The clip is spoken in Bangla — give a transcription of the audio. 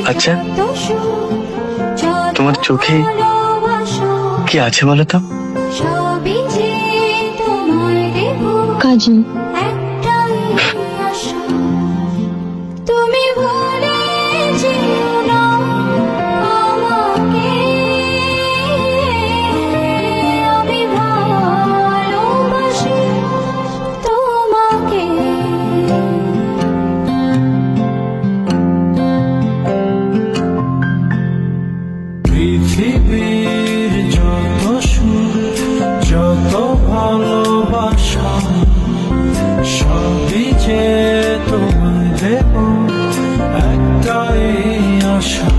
আচ্ছা, তোমার চোখে কি আছে বলো তো? কাজল। তুমি বলে যেও না আমাকে, আমি ভালোবাসি তোমাকে। পৃথিবীর যত সুখ, যত ভালোবাসা, সবই যে তোমায় দেব, একটাই আশা।